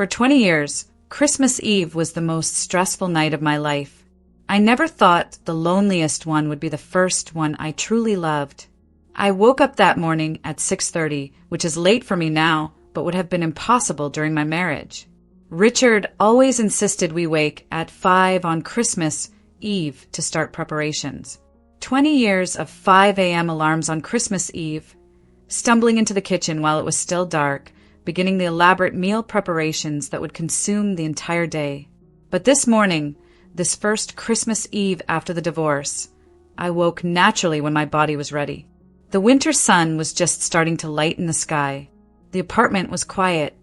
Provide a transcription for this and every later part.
For 20 years, Christmas Eve was the most stressful night of my life. I never thought the loneliest one would be the first one I truly loved. I woke up that morning at 6:30, which is late for me now, but would have been impossible during my marriage. Richard always insisted we wake at 5 on Christmas Eve to start preparations. 20 years of 5 a.m. alarms on Christmas Eve, stumbling into the kitchen while it was still dark, beginning the elaborate meal preparations that would consume the entire day. But this morning, this first Christmas Eve after the divorce, I woke naturally when my body was ready. The winter sun was just starting to lighten the sky. The apartment was quiet.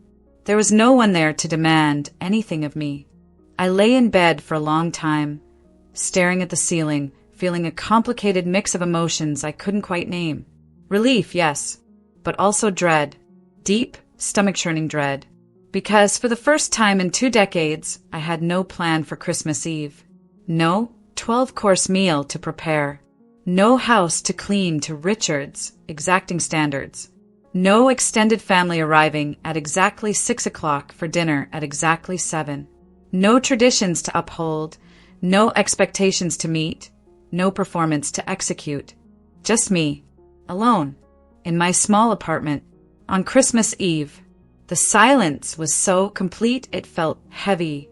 There was no one there to demand anything of me. I lay in bed for a long time, staring at the ceiling, feeling a complicated mix of emotions I couldn't quite name. Relief, yes, but also dread. Deep, stomach-churning dread. Because for the first time in 2 decades, I had no plan for Christmas Eve. No 12-course meal to prepare. No house to clean to Richard's exacting standards. No extended family arriving at exactly 6 o'clock for dinner at exactly 7. No traditions to uphold. No expectations to meet. No performance to execute. Just me, alone, in my small apartment, on Christmas Eve. The silence was so complete it felt heavy,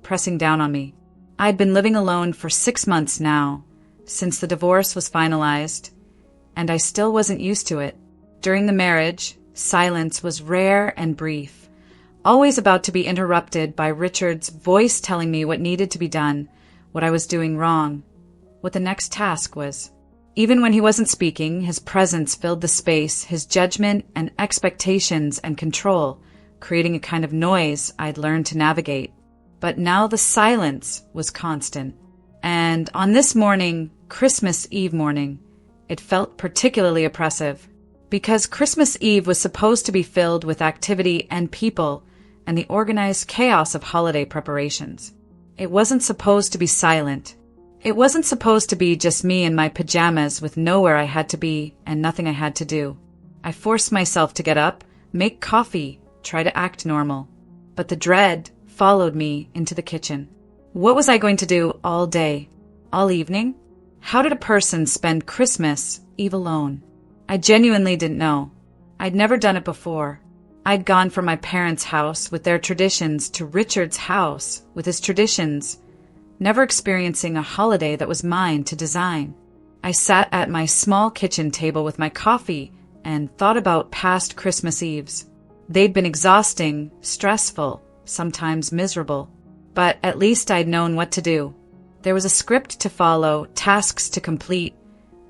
pressing down on me. I'd been living alone for 6 months now, since the divorce was finalized, and I still wasn't used to it. During the marriage, silence was rare and brief, always about to be interrupted by Richard's voice telling me what needed to be done, what I was doing wrong, what the next task was. Even when he wasn't speaking, his presence filled the space, his judgment and expectations and control, creating a kind of noise I'd learned to navigate. But now the silence was constant. And on this morning, Christmas Eve morning, it felt particularly oppressive. Because Christmas Eve was supposed to be filled with activity and people and the organized chaos of holiday preparations. It wasn't supposed to be silent. It wasn't supposed to be just me in my pajamas with nowhere I had to be and nothing I had to do. I forced myself to get up, make coffee, try to act normal. But the dread followed me into the kitchen. What was I going to do all day? All evening? How did a person spend Christmas Eve alone? I genuinely didn't know. I'd never done it before. I'd gone from my parents' house with their traditions to Richard's house with his traditions, never experiencing a holiday that was mine to design. I sat at my small kitchen table with my coffee and thought about past Christmas Eves. They'd been exhausting, stressful, sometimes miserable, but at least I'd known what to do. There was a script to follow, tasks to complete,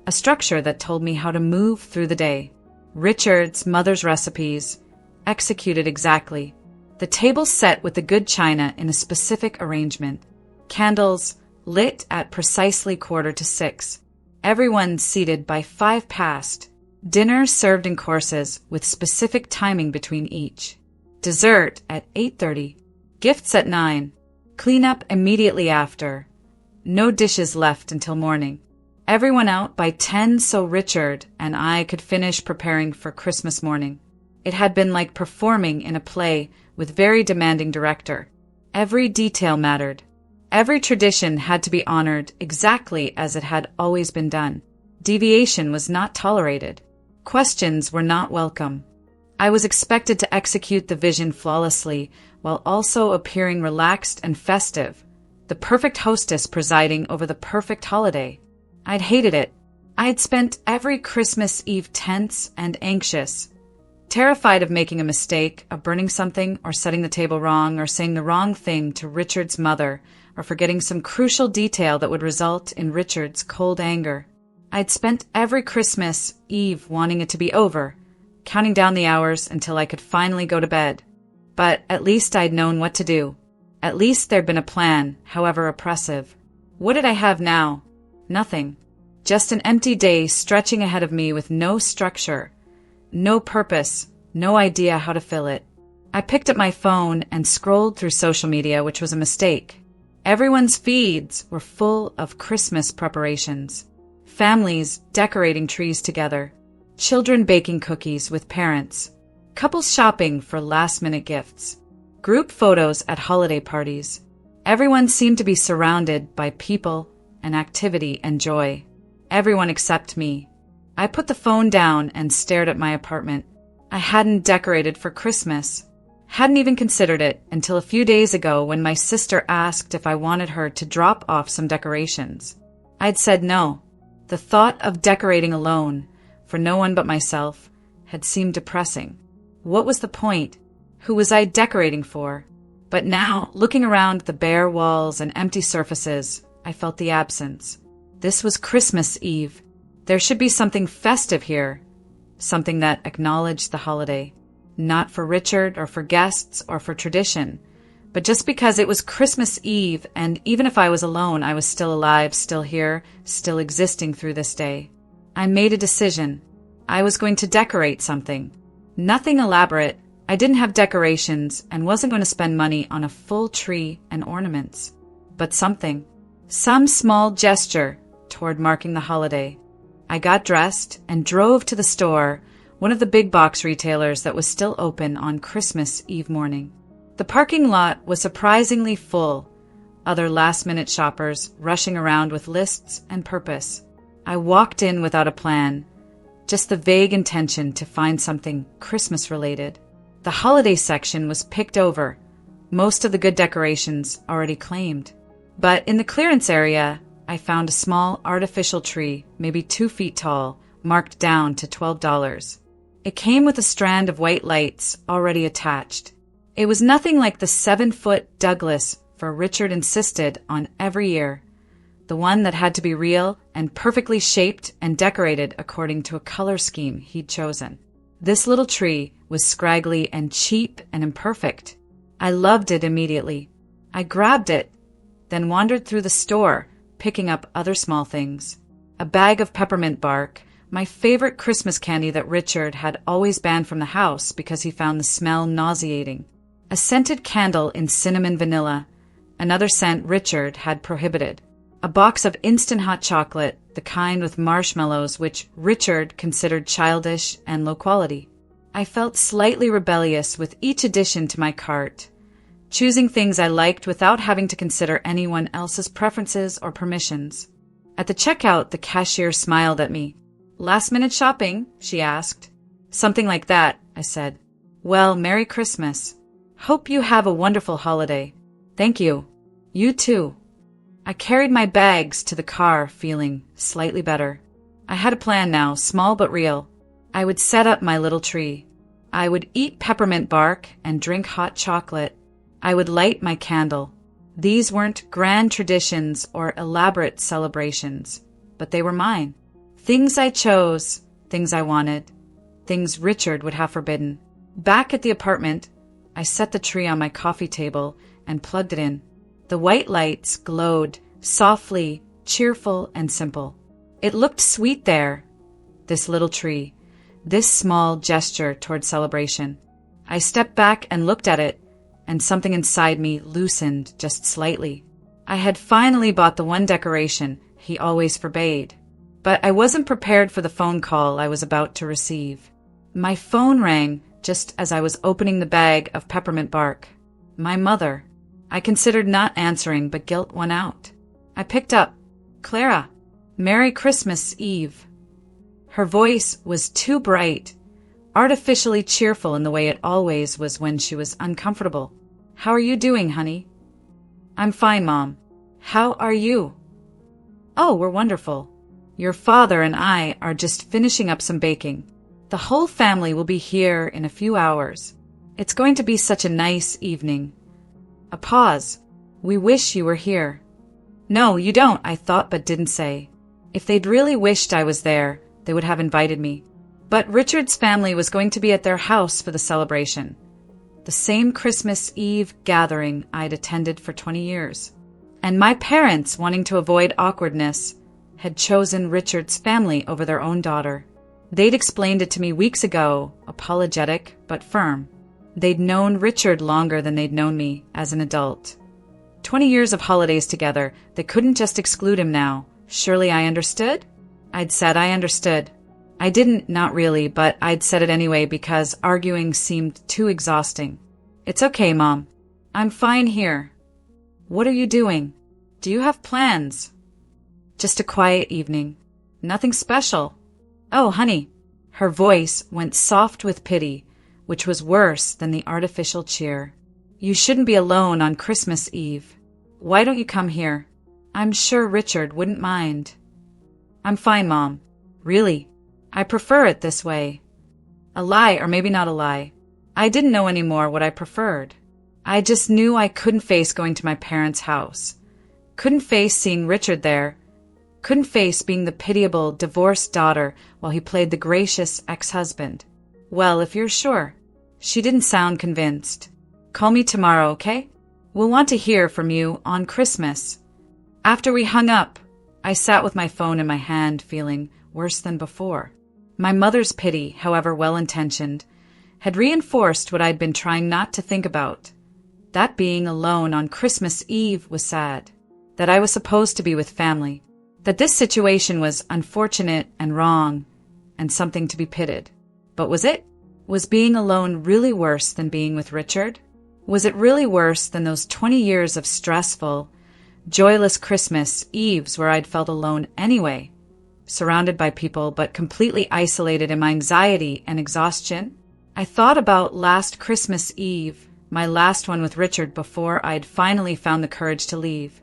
a structure that told me how to move through the day. Richard's mother's recipes, executed exactly. The table set with the good china in a specific arrangement. Candles lit at precisely 5:45. Everyone seated by 5 past. Dinner served in courses with specific timing between each. Dessert at 8:30. Gifts at 9. Cleanup immediately after. No dishes left until morning. Everyone out by 10 so Richard and I could finish preparing for Christmas morning. It had been like performing in a play with very demanding director. Every detail mattered. Every tradition had to be honored exactly as it had always been done. Deviation was not tolerated. Questions were not welcome. I was expected to execute the vision flawlessly while also appearing relaxed and festive, the perfect hostess presiding over the perfect holiday. I'd hated it. I had spent every Christmas Eve tense and anxious, terrified of making a mistake, of burning something or setting the table wrong or saying the wrong thing to Richard's mother or forgetting some crucial detail that would result in Richard's cold anger. I'd spent every Christmas Eve wanting it to be over, counting down the hours until I could finally go to bed. But at least I'd known what to do. At least there'd been a plan, however oppressive. What did I have now? Nothing. Just an empty day stretching ahead of me with no structure, no purpose, no idea how to fill it. I picked up my phone and scrolled through social media, which was a mistake. Everyone's feeds were full of Christmas preparations. Families decorating trees together. Children baking cookies with parents. Couples shopping for last-minute gifts. Group photos at holiday parties. Everyone seemed to be surrounded by people and activity and joy. Everyone except me. I put the phone down and stared at my apartment. I hadn't decorated for Christmas. Hadn't even considered it until a few days ago when my sister asked if I wanted her to drop off some decorations. I'd said no. The thought of decorating alone, for no one but myself, had seemed depressing. What was the point? Who was I decorating for? But now, looking around the bare walls and empty surfaces, I felt the absence. This was Christmas Eve. There should be something festive here, something that acknowledged the holiday. Not for Richard or for guests or for tradition, but just because it was Christmas Eve, and even if I was alone, I was still alive, still here, still existing through this day. I made a decision. I was going to decorate something. Nothing elaborate. I didn't have decorations and wasn't going to spend money on a full tree and ornaments. But something. Some small gesture toward marking the holiday. I got dressed and drove to the store, one of the big box retailers that was still open on Christmas Eve morning. The parking lot was surprisingly full, other last-minute shoppers rushing around with lists and purpose. I walked in without a plan, just the vague intention to find something Christmas-related. The holiday section was picked over, most of the good decorations already claimed. But in the clearance area, I found a small artificial tree, maybe 2 feet tall, marked down to $12. It came with a strand of white lights already attached. It was nothing like the 7-foot Douglas Richard insisted on every year, the one that had to be real and perfectly shaped and decorated according to a color scheme he'd chosen. This little tree was scraggly and cheap and imperfect. I loved it immediately. I grabbed it, then wandered through the store, picking up other small things. A bag of peppermint bark, my favorite Christmas candy that Richard had always banned from the house because he found the smell nauseating. A scented candle in cinnamon vanilla, another scent Richard had prohibited. A box of instant hot chocolate, the kind with marshmallows which Richard considered childish and low quality. I felt slightly rebellious with each addition to my cart, choosing things I liked without having to consider anyone else's preferences or permissions. At the checkout, the cashier smiled at me. "Last-minute shopping?" she asked. "Something like that," I said. "Well, Merry Christmas. Hope you have a wonderful holiday." "Thank you. You too." I carried my bags to the car, feeling slightly better. I had a plan now, small but real. I would set up my little tree. I would eat peppermint bark and drink hot chocolate. I would light my candle. These weren't grand traditions or elaborate celebrations, but they were mine. Things I chose, things I wanted, things Richard would have forbidden. Back at the apartment, I set the tree on my coffee table and plugged it in. The white lights glowed, softly, cheerful, and simple. It looked sweet there, this little tree, this small gesture toward celebration. I stepped back and looked at it, and something inside me loosened just slightly. I had finally bought the one decoration he always forbade. But I wasn't prepared for the phone call I was about to receive. My phone rang just as I was opening the bag of peppermint bark. My mother. I considered not answering, but guilt won out. I picked up. "Clara, Merry Christmas Eve." Her voice was too bright, artificially cheerful in the way it always was when she was uncomfortable. "How are you doing, honey?" "I'm fine, Mom. How are you?" "Oh, we're wonderful. Your father and I are just finishing up some baking. The whole family will be here in a few hours. It's going to be such a nice evening." A pause. "We wish you were here." "No, you don't," I thought but didn't say. If they'd really wished I was there, they would have invited me. But Richard's family was going to be at their house for the celebration. The same Christmas Eve gathering I'd attended for 20 years. And my parents, wanting to avoid awkwardness, had chosen Richard's family over their own daughter. They'd explained it to me weeks ago, apologetic but firm. They'd known Richard longer than they'd known me as an adult. 20 years of holidays together, they couldn't just exclude him now. Surely I understood? I'd said I understood. I didn't, not really, but I'd said it anyway because arguing seemed too exhausting. "It's okay, Mom. I'm fine here. What are you doing? Do you have plans? Just a quiet evening. Nothing special. Oh, honey. Her voice went soft with pity, which was worse than the artificial cheer. You shouldn't be alone on Christmas Eve. Why don't you come here? I'm sure Richard wouldn't mind. I'm fine, Mom. Really. I prefer it this way. A lie, or maybe not a lie. I didn't know anymore what I preferred. I just knew I couldn't face going to my parents' house. Couldn't face seeing Richard there. Couldn't face being the pitiable, divorced daughter while he played the gracious ex-husband. Well, if you're sure. She didn't sound convinced. Call me tomorrow, okay? We'll want to hear from you on Christmas. After we hung up, I sat with my phone in my hand, feeling worse than before. My mother's pity, however well-intentioned, had reinforced what I'd been trying not to think about. That being alone on Christmas Eve was sad. That I was supposed to be with family. That this situation was unfortunate and wrong, and something to be pitied. But was it? Was being alone really worse than being with Richard? Was it really worse than those 20 years of stressful, joyless Christmas Eves where I'd felt alone anyway, surrounded by people but completely isolated in my anxiety and exhaustion? I thought about last Christmas Eve, my last one with Richard before I'd finally found the courage to leave.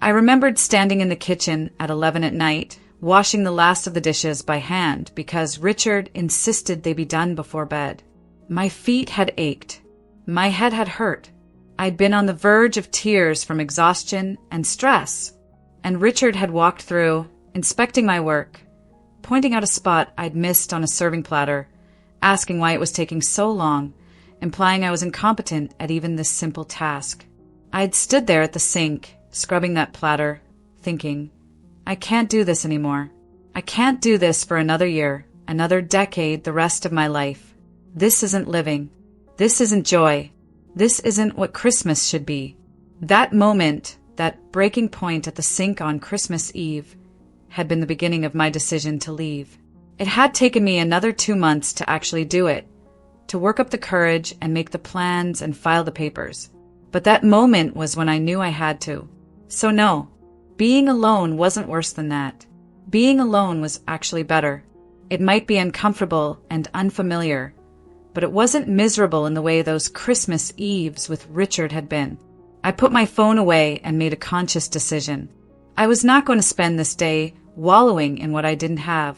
I remembered standing in the kitchen at 11 at night, washing the last of the dishes by hand because Richard insisted they be done before bed. My feet had ached. My head had hurt. I'd been on the verge of tears from exhaustion and stress, and Richard had walked through, inspecting my work, pointing out a spot I'd missed on a serving platter, asking why it was taking so long, implying I was incompetent at even this simple task. I'd stood there at the sink, scrubbing that platter, thinking, I can't do this anymore. I can't do this for another year, another decade, the rest of my life. This isn't living. This isn't joy. This isn't what Christmas should be. That moment, that breaking point at the sink on Christmas Eve, had been the beginning of my decision to leave. It had taken me another 2 months to actually do it, to work up the courage and make the plans and file the papers. But that moment was when I knew I had to. So no, being alone wasn't worse than that. Being alone was actually better. It might be uncomfortable and unfamiliar, but it wasn't miserable in the way those Christmas Eves with Richard had been. I put my phone away and made a conscious decision. I was not going to spend this day wallowing in what I didn't have.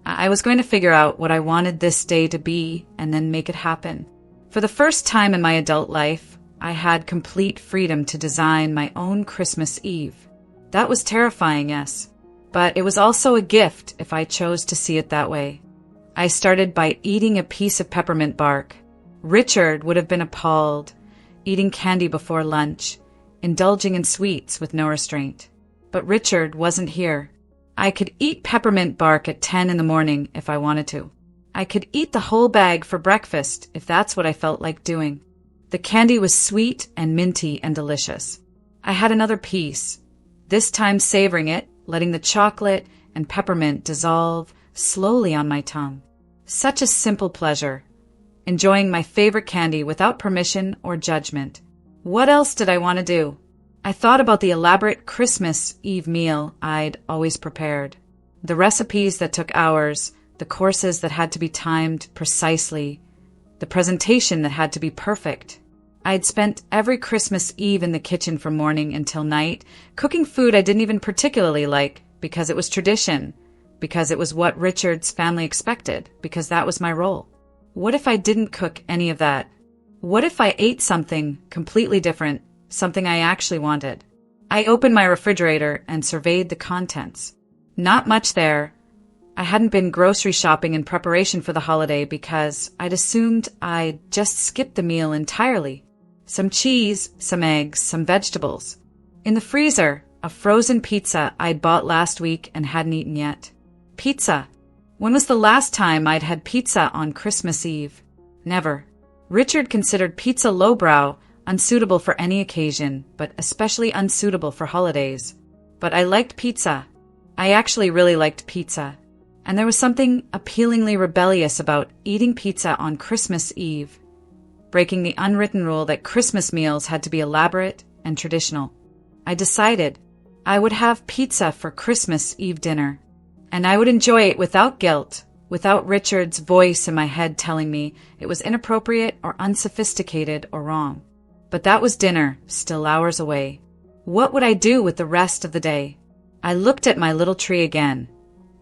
I was going to figure out what I wanted this day to be and then make it happen. For the first time in my adult life, I had complete freedom to design my own Christmas Eve. That was terrifying, yes, but it was also a gift if I chose to see it that way. I started by eating a piece of peppermint bark. Richard would have been appalled, eating candy before lunch, indulging in sweets with no restraint. But Richard wasn't here. I could eat peppermint bark at 10 in the morning if I wanted to. I could eat the whole bag for breakfast if that's what I felt like doing. The candy was sweet and minty and delicious. I had another piece, this time savoring it, letting the chocolate and peppermint dissolve slowly on my tongue. Such a simple pleasure, enjoying my favorite candy without permission or judgment. What else did I want to do? I thought about the elaborate Christmas Eve meal I'd always prepared. The recipes that took hours, the courses that had to be timed precisely, the presentation that had to be perfect. I'd spent every Christmas Eve in the kitchen from morning until night, cooking food I didn't even particularly like because it was tradition, because it was what Richard's family expected, because that was my role. What if I didn't cook any of that? What if I ate something completely different, something I actually wanted? I opened my refrigerator and surveyed the contents. Not much there. I hadn't been grocery shopping in preparation for the holiday because I'd assumed I'd just skip the meal entirely. Some cheese, some eggs, some vegetables. In the freezer, a frozen pizza I'd bought last week and hadn't eaten yet. Pizza. When was the last time I'd had pizza on Christmas Eve? Never. Richard considered pizza lowbrow, unsuitable for any occasion, but especially unsuitable for holidays. But I liked pizza. I actually really liked pizza. And there was something appealingly rebellious about eating pizza on Christmas Eve. breaking the unwritten rule that Christmas meals had to be elaborate and traditional. I decided I would have pizza for Christmas Eve dinner, and I would enjoy it without guilt, without Richard's voice in my head telling me it was inappropriate or unsophisticated or wrong. But that was dinner, still hours away. What would I do with the rest of the day? I looked at my little tree again,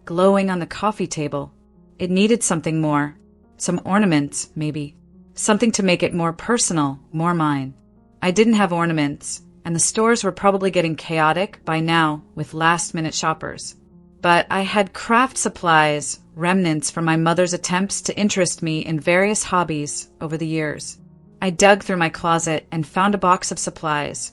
glowing on the coffee table. It needed something more. Some ornaments, maybe. Something to make it more personal, more mine. I didn't have ornaments, and the stores were probably getting chaotic by now with last-minute shoppers. But I had craft supplies, remnants from my mother's attempts to interest me in various hobbies over the years. I dug through my closet and found a box of supplies.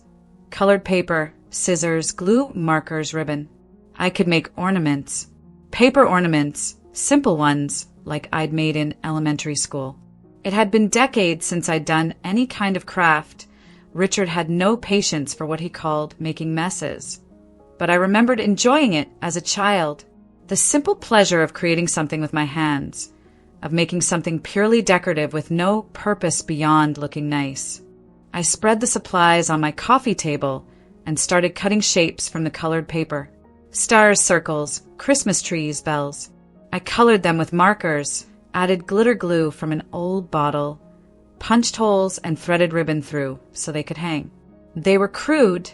Colored paper, scissors, glue, markers, ribbon. I could make ornaments. Paper ornaments, simple ones, like I'd made in elementary school. It had been decades since I'd done any kind of craft. Richard had no patience for what he called making messes. But I remembered enjoying it as a child. The simple pleasure of creating something with my hands, of making something purely decorative with no purpose beyond looking nice. I spread the supplies on my coffee table and started cutting shapes from the colored paper. Stars, circles, Christmas trees, bells. I colored them with markers, added glitter glue from an old bottle, punched holes and threaded ribbon through so they could hang. They were crude,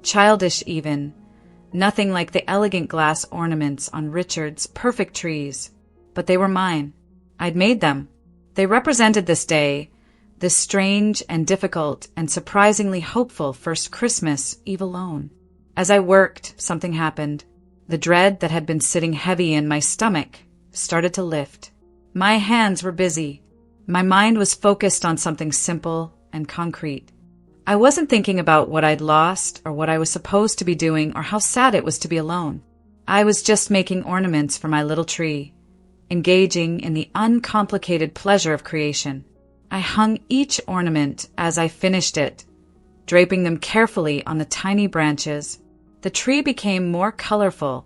childish even, nothing like the elegant glass ornaments on Richard's perfect trees, but they were mine. I'd made them. They represented this day, this strange and difficult and surprisingly hopeful first Christmas Eve alone. As I worked, something happened. The dread that had been sitting heavy in my stomach started to lift. My hands were busy. My mind was focused on something simple and concrete. I wasn't thinking about what I'd lost or what I was supposed to be doing or how sad it was to be alone. I was just making ornaments for my little tree, engaging in the uncomplicated pleasure of creation. I hung each ornament as I finished it, draping them carefully on the tiny branches. The tree became more colorful,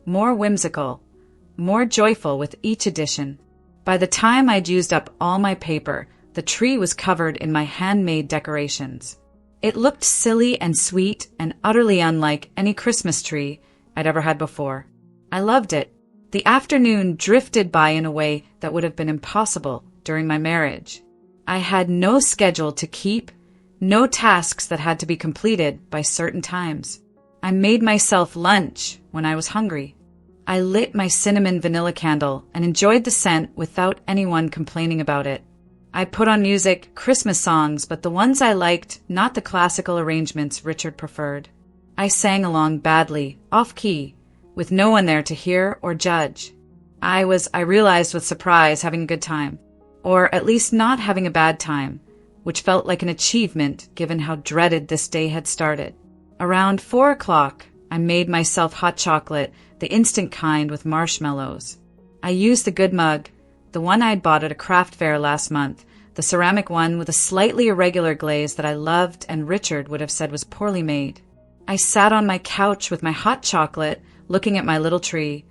more whimsical, more joyful with each addition. By the time I'd used up all my paper, the tree was covered in my handmade decorations. It looked silly and sweet and utterly unlike any Christmas tree I'd ever had before. I loved it. The afternoon drifted by in a way that would have been impossible during my marriage. I had no schedule to keep, no tasks that had to be completed by certain times. I made myself lunch when I was hungry. I lit my cinnamon vanilla candle and enjoyed the scent without anyone complaining about it. I put on music, Christmas songs, but the ones I liked, not the classical arrangements Richard preferred. I sang along badly, off-key, with no one there to hear or judge. I realized with surprise, having a good time, or at least not having a bad time, which felt like an achievement given how dreaded this day had started. Around 4 o'clock, I made myself hot chocolate, the instant kind with marshmallows. I used the good mug, the one I'd bought at a craft fair last month, the ceramic one with a slightly irregular glaze that I loved and Richard would have said was poorly made. I sat on my couch with my hot chocolate, looking at my little tree,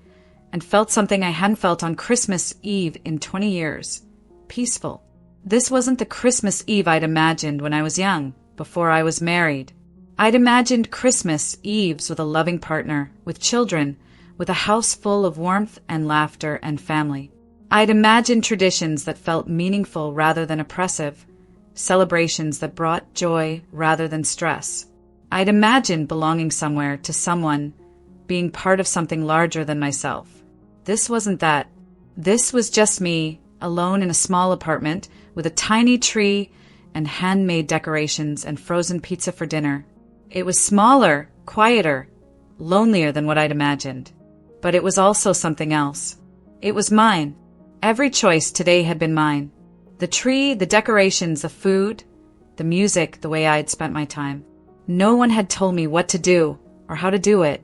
and felt something I hadn't felt on Christmas Eve in 20 years. Peaceful. This wasn't the Christmas Eve I'd imagined when I was young, before I was married. I'd imagined Christmas Eves with a loving partner, with children, with a house full of warmth and laughter and family. I'd imagined traditions that felt meaningful rather than oppressive, celebrations that brought joy rather than stress. I'd imagined belonging somewhere to someone, being part of something larger than myself. This wasn't that. This was just me, alone in a small apartment, with a tiny tree and handmade decorations and frozen pizza for dinner. It was smaller, quieter, lonelier than what I'd imagined. But it was also something else. It was mine. Every choice today had been mine. The tree, the decorations, the food, the music, the way I'd spent my time. No one had told me what to do or how to do it.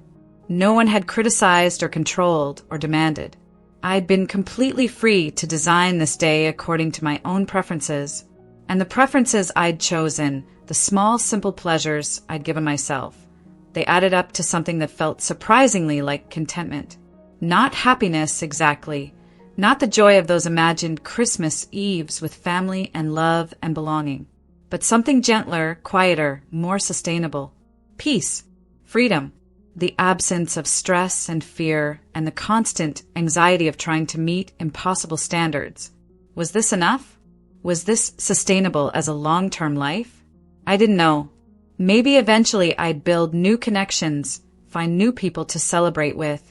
No one had criticized or controlled or demanded. I'd been completely free to design this day according to my own preferences, and the preferences I'd chosen, the small, simple pleasures I'd given myself, they added up to something that felt surprisingly like contentment. Not happiness exactly, Not the joy of those imagined Christmas Eves with family and love and belonging, but something gentler, quieter, more sustainable. Peace, freedom, the absence of stress and fear, and the constant anxiety of trying to meet impossible standards. Was this enough? Was this sustainable as a long-term life? I didn't know. Maybe eventually I'd build new connections, find new people to celebrate with,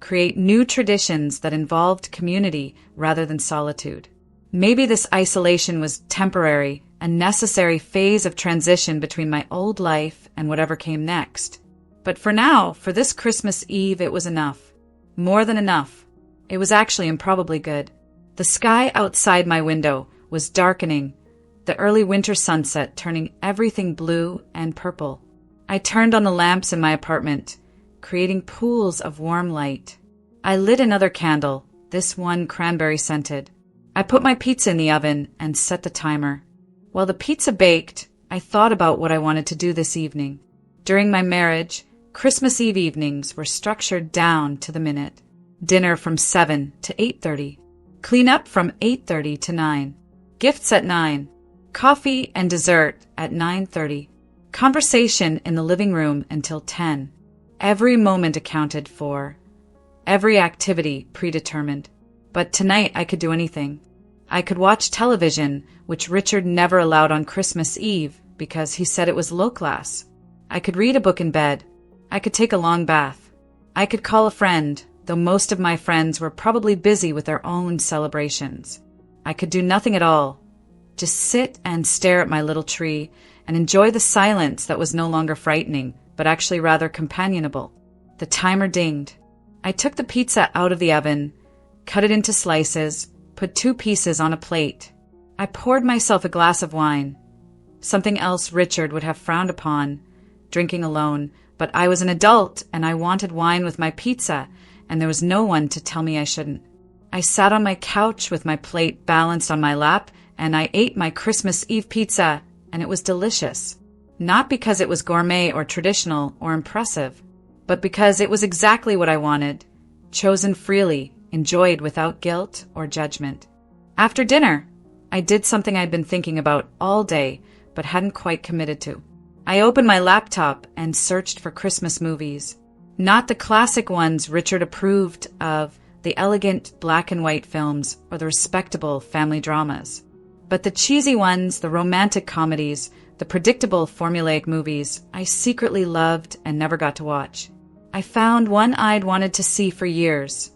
create new traditions that involved community rather than solitude. Maybe this isolation was temporary, a necessary phase of transition between my old life and whatever came next. But for now, for this Christmas Eve, it was enough. More than enough. It was actually improbably good. The sky outside my window was darkening, the early winter sunset turning everything blue and purple. I turned on the lamps in my apartment, creating pools of warm light. I lit another candle, this one cranberry-scented. I put my pizza in the oven and set the timer. While the pizza baked, I thought about what I wanted to do this evening. During my marriage, Christmas Eve evenings were structured down to the minute. Dinner from 7 to 8:30. Clean up from 8:30 to 9. Gifts at 9. Coffee and dessert at 9:30. Conversation in the living room until 10. Every moment accounted for. Every activity predetermined. But tonight I could do anything. I could watch television, which Richard never allowed on Christmas Eve because he said it was low class. I could read a book in bed. I could take a long bath. I could call a friend, though most of my friends were probably busy with their own celebrations. I could do nothing at all. Just sit and stare at my little tree and enjoy the silence that was no longer frightening, but actually rather companionable. The timer dinged. I took the pizza out of the oven, cut it into slices, put 2 pieces on a plate. I poured myself a glass of wine, something else Richard would have frowned upon, drinking alone, but I was an adult and I wanted wine with my pizza, and there was no one to tell me I shouldn't. I sat on my couch with my plate balanced on my lap, and I ate my Christmas Eve pizza, and it was delicious. Not because it was gourmet or traditional or impressive, but because it was exactly what I wanted, chosen freely, enjoyed without guilt or judgment. After dinner, I did something I'd been thinking about all day, but hadn't quite committed to. I opened my laptop and searched for Christmas movies. Not the classic ones Richard approved of, the elegant black and white films or the respectable family dramas, but the cheesy ones, the romantic comedies, the predictable formulaic movies I secretly loved and never got to watch. I found one I'd wanted to see for years,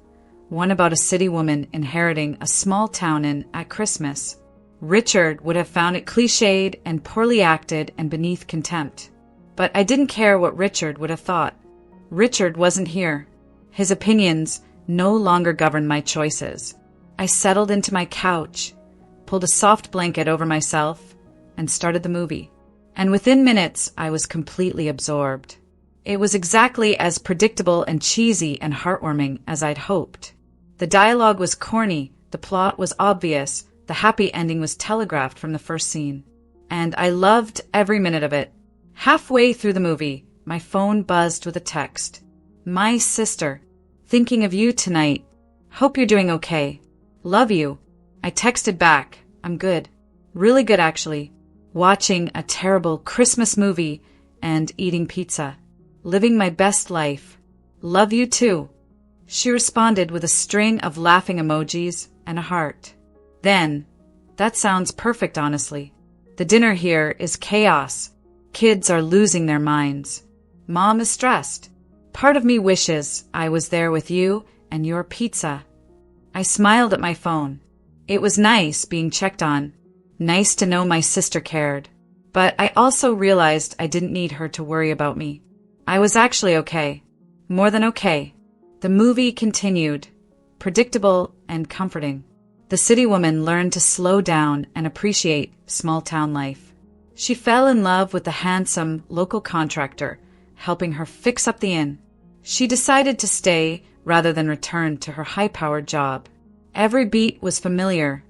one about a city woman inheriting a small town inn at Christmas. Richard would have found it cliched and poorly acted and beneath contempt. But I didn't care what Richard would have thought. Richard wasn't here. His opinions no longer governed my choices. I settled into my couch, pulled a soft blanket over myself, and started the movie. And within minutes, I was completely absorbed. It was exactly as predictable and cheesy and heartwarming as I'd hoped. The dialogue was corny, the plot was obvious, the happy ending was telegraphed from the first scene. And I loved every minute of it. Halfway through the movie, my phone buzzed with a text. My sister. Thinking of you tonight. Hope you're doing okay. Love you. I texted back. I'm good. Really good, actually. Watching a terrible Christmas movie and eating pizza. Living my best life. Love you too. She responded with a string of laughing emojis and a heart. Then, that sounds perfect, honestly. The dinner here is chaos. Kids are losing their minds. Mom is stressed. Part of me wishes I was there with you and your pizza. I smiled at my phone. It was nice being checked on. Nice to know my sister cared. But I also realized I didn't need her to worry about me. I was actually okay. More than okay. The movie continued, predictable and comforting. The city woman learned to slow down and appreciate small-town life. She fell in love with the handsome local contractor, helping her fix up the inn. She decided to stay rather than return to her high-powered job. Every beat was familiar,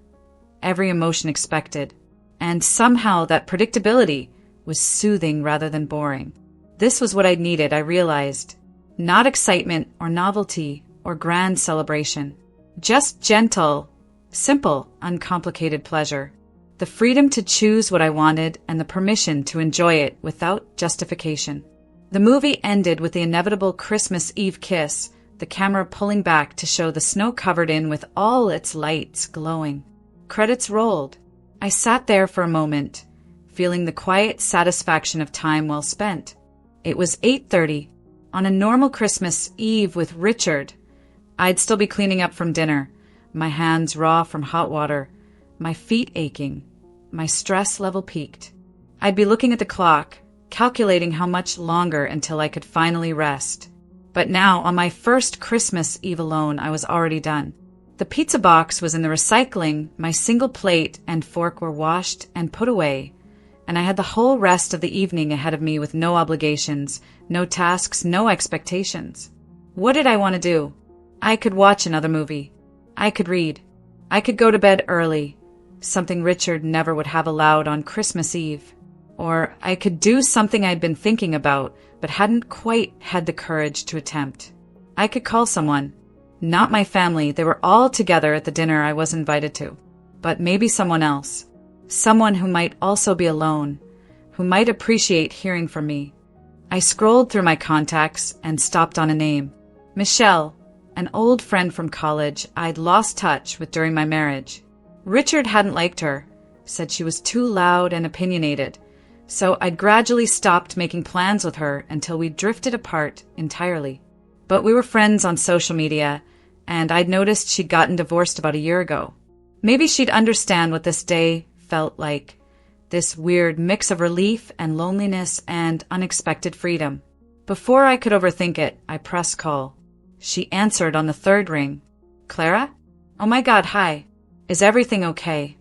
every emotion expected, and somehow that predictability was soothing rather than boring. This was what I needed, I realized. Not excitement or novelty or grand celebration. Just gentle, simple, uncomplicated pleasure. The freedom to choose what I wanted and the permission to enjoy it without justification. The movie ended with the inevitable Christmas Eve kiss, the camera pulling back to show the snow-covered inn with all its lights glowing. Credits rolled. I sat there for a moment, feeling the quiet satisfaction of time well spent. It was 8:30. On a normal Christmas Eve with Richard, I'd still be cleaning up from dinner, my hands raw from hot water, my feet aching, my stress level peaked. I'd be looking at the clock, calculating how much longer until I could finally rest. But now, on my first Christmas Eve alone, I was already done. The pizza box was in the recycling, my single plate and fork were washed and put away, and I had the whole rest of the evening ahead of me with no obligations, no tasks, no expectations. What did I want to do? I could watch another movie. I could read. I could go to bed early, something Richard never would have allowed on Christmas Eve. Or I could do something I'd been thinking about, but hadn't quite had the courage to attempt. I could call someone. Not my family, they were all together at the dinner I was invited to. But maybe someone else. Someone who might also be alone, who might appreciate hearing from me. I scrolled through my contacts and stopped on a name. Michelle, an old friend from college I'd lost touch with during my marriage. Richard hadn't liked her, said she was too loud and opinionated, so I'd gradually stopped making plans with her until we drifted apart entirely. But we were friends on social media, and I'd noticed she'd gotten divorced about a year ago. Maybe she'd understand what this day felt like, this weird mix of relief and loneliness and unexpected freedom. Before I could overthink it, I pressed call. She answered on the third ring. Clara? Oh my God, hi. Is everything okay?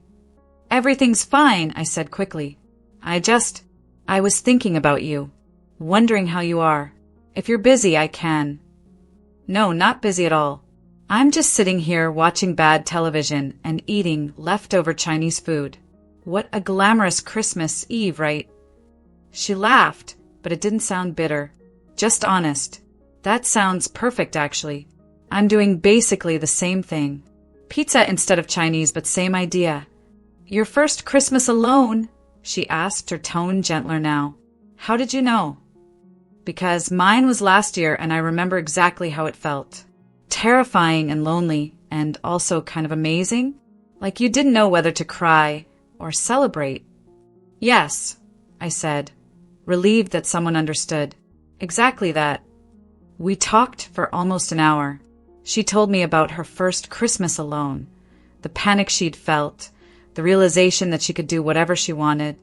Everything's fine, I said quickly. I was thinking about you, wondering how you are. If you're busy, I can. No, not busy at all. I'm just sitting here watching bad television and eating leftover Chinese food. What a glamorous Christmas Eve, right? She laughed, but it didn't sound bitter. Just honest. That sounds perfect, actually. I'm doing basically the same thing. Pizza instead of Chinese, but same idea. Your first Christmas alone? She asked, her tone gentler now. How did you know? Because mine was last year and I remember exactly how it felt. Terrifying and lonely, and also kind of amazing. Like you didn't know whether to cry or celebrate. Yes, I said, relieved that someone understood. Exactly that. We talked for almost an hour. She told me about her first Christmas alone, the panic she'd felt, the realization that she could do whatever she wanted,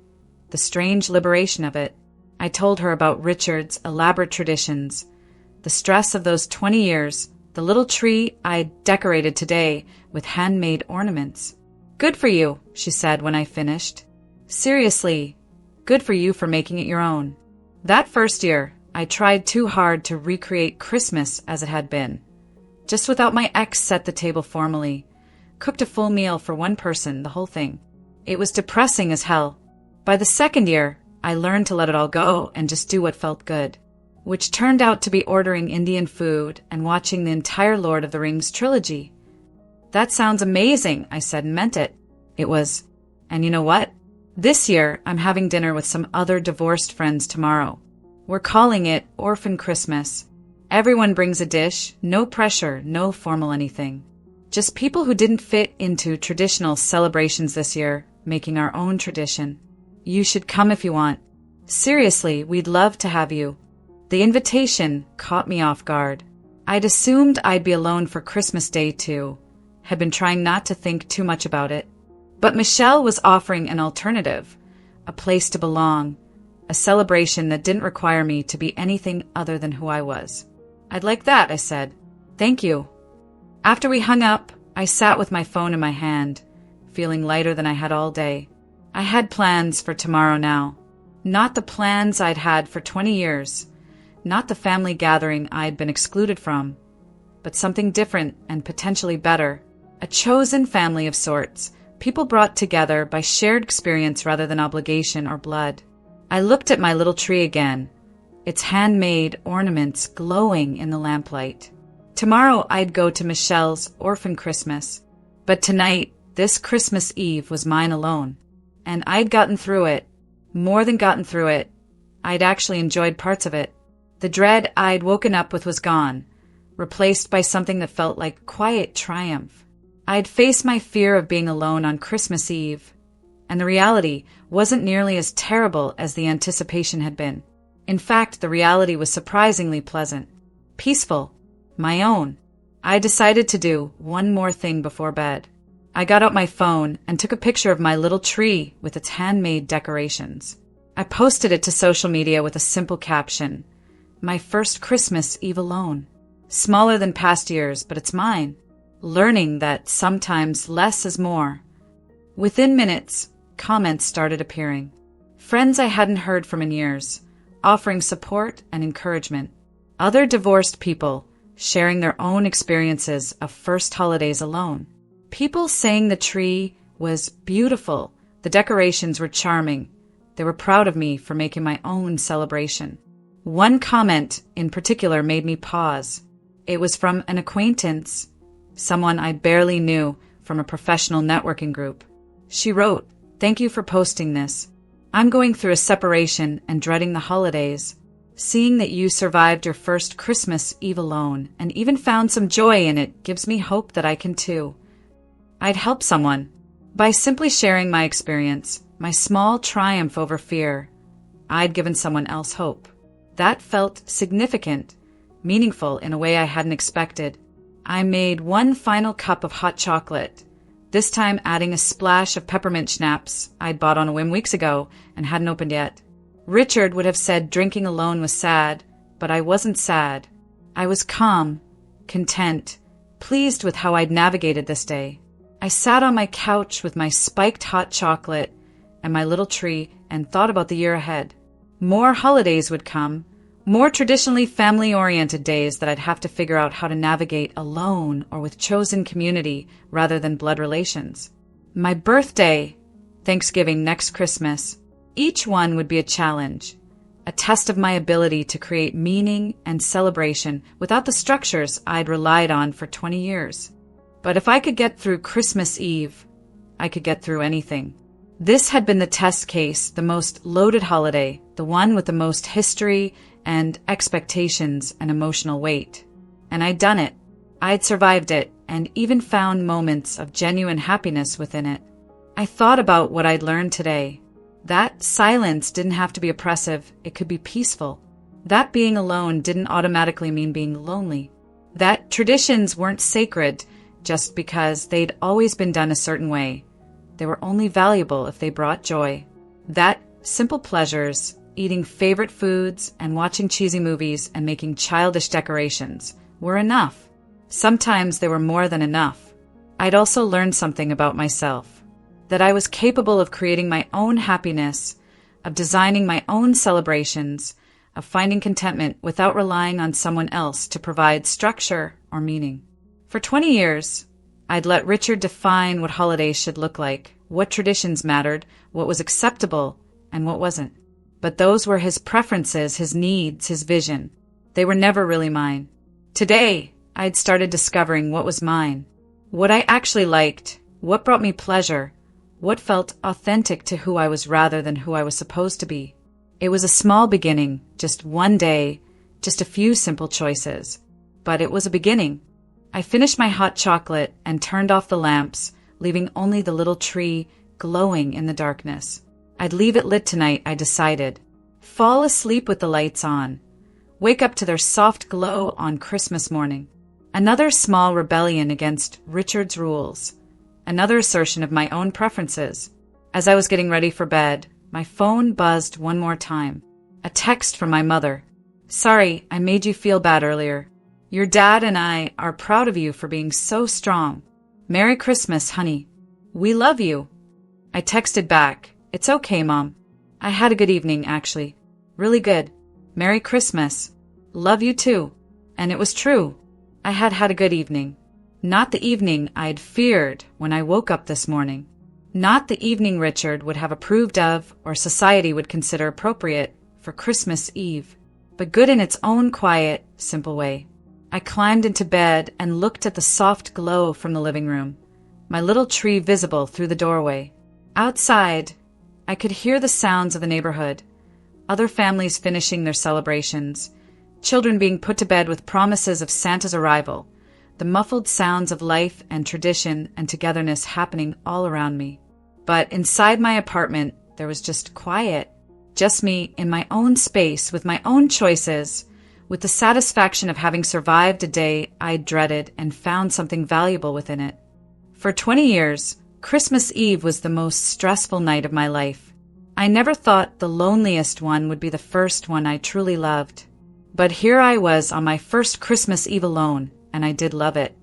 the strange liberation of it. I told her about Richard's elaborate traditions, the stress of those 20 years, the little tree I decorated today with handmade ornaments. Good for you, she said when I finished. Seriously, good for you for making it your own. That first year, I tried too hard to recreate Christmas as it had been. Just without my ex set the table formally. Cooked a full meal for one person, the whole thing. It was depressing as hell. By the second year, I learned to let it all go and just do what felt good, which turned out to be ordering Indian food and watching the entire Lord of the Rings trilogy. That sounds amazing, I said and meant it. It was. And you know what? This year, I'm having dinner with some other divorced friends tomorrow. We're calling it Orphan Christmas. Everyone brings a dish, no pressure, no formal anything. Just people who didn't fit into traditional celebrations this year, making our own tradition. You should come if you want. Seriously, we'd love to have you. The invitation caught me off guard. I'd assumed I'd be alone for Christmas Day too. Had been trying not to think too much about it. But Michelle was offering an alternative, a place to belong, a celebration that didn't require me to be anything other than who I was. I'd like that, I said. Thank you. After we hung up, I sat with my phone in my hand, feeling lighter than I had all day. I had plans for tomorrow now. Not the plans I'd had for 20 years. Not the family gathering I'd been excluded from. But something different and potentially better. A chosen family of sorts. People brought together by shared experience rather than obligation or blood. I looked at my little tree again, its handmade ornaments glowing in the lamplight. Tomorrow I'd go to Michelle's orphan Christmas. But tonight, this Christmas Eve was mine alone. And I'd gotten through it. More than gotten through it. I'd actually enjoyed parts of it. The dread I'd woken up with was gone, replaced by something that felt like quiet triumph. I'd faced my fear of being alone on Christmas Eve, and the reality wasn't nearly as terrible as the anticipation had been. In fact, the reality was surprisingly pleasant, peaceful, my own. I decided to do one more thing before bed. I got out my phone and took a picture of my little tree with its handmade decorations. I posted it to social media with a simple caption, "My first Christmas Eve alone." Smaller than past years, but it's mine. Learning that sometimes less is more. Within minutes, comments started appearing. Friends I hadn't heard from in years, offering support and encouragement. Other divorced people sharing their own experiences of first holidays alone. People saying the tree was beautiful, the decorations were charming. They were proud of me for making my own celebration. One comment in particular made me pause. It was from an acquaintance, someone I barely knew from a professional networking group. She wrote, "Thank you for posting this. I'm going through a separation and dreading the holidays. Seeing that you survived your first Christmas Eve alone and even found some joy in it gives me hope that I can too." I'd help someone. By simply sharing my experience, my small triumph over fear, I'd given someone else hope. That felt significant, meaningful in a way I hadn't expected. I made one final cup of hot chocolate, this time adding a splash of peppermint schnapps I'd bought on a whim weeks ago and hadn't opened yet. Richard would have said drinking alone was sad, but I wasn't sad. I was calm, content, pleased with how I'd navigated this day. I sat on my couch with my spiked hot chocolate and my little tree and thought about the year ahead. More holidays would come, more traditionally family-oriented days that I'd have to figure out how to navigate alone or with chosen community rather than blood relations. My birthday, Thanksgiving, next Christmas, each one would be a challenge, a test of my ability to create meaning and celebration without the structures I'd relied on for 20 years. But if I could get through Christmas Eve, I could get through anything. This had been the test case, the most loaded holiday, the one with the most history and expectations and emotional weight. And I'd done it. I'd survived it and even found moments of genuine happiness within it. I thought about what I'd learned today. That silence didn't have to be oppressive, it could be peaceful. That being alone didn't automatically mean being lonely. That traditions weren't sacred just because they'd always been done a certain way. They were only valuable if they brought joy. That simple pleasures, eating favorite foods and watching cheesy movies and making childish decorations, were enough. Sometimes they were more than enough. I'd also learned something about myself, that I was capable of creating my own happiness, of designing my own celebrations, of finding contentment without relying on someone else to provide structure or meaning. For 20 years, I'd let Richard define what holidays should look like, what traditions mattered, what was acceptable, and what wasn't. But those were his preferences, his needs, his vision. They were never really mine. Today, I'd started discovering what was mine, what I actually liked, what brought me pleasure, what felt authentic to who I was rather than who I was supposed to be. It was a small beginning, just one day, just a few simple choices. But it was a beginning. I finished my hot chocolate and turned off the lamps, leaving only the little tree glowing in the darkness. I'd leave it lit tonight, I decided. Fall asleep with the lights on. Wake up to their soft glow on Christmas morning. Another small rebellion against Richard's rules. Another assertion of my own preferences. As I was getting ready for bed, my phone buzzed one more time. A text from my mother. "Sorry, I made you feel bad earlier. Your dad and I are proud of you for being so strong. Merry Christmas, honey. We love you." I texted back, "It's okay, Mom. I had a good evening, actually. Really good. Merry Christmas. Love you too." And it was true. I had had a good evening. Not the evening I'd feared when I woke up this morning. Not the evening Richard would have approved of or society would consider appropriate for Christmas Eve, but good in its own quiet, simple way. I climbed into bed and looked at the soft glow from the living room, my little tree visible through the doorway. Outside, I could hear the sounds of the neighborhood, other families finishing their celebrations, children being put to bed with promises of Santa's arrival, the muffled sounds of life and tradition and togetherness happening all around me. But inside my apartment, there was just quiet, just me in my own space with my own choices, with the satisfaction of having survived a day I dreaded and found something valuable within it. For 20 years, Christmas Eve was the most stressful night of my life. I never thought the loneliest one would be the first one I truly loved. But here I was on my first Christmas Eve alone, and I did love it.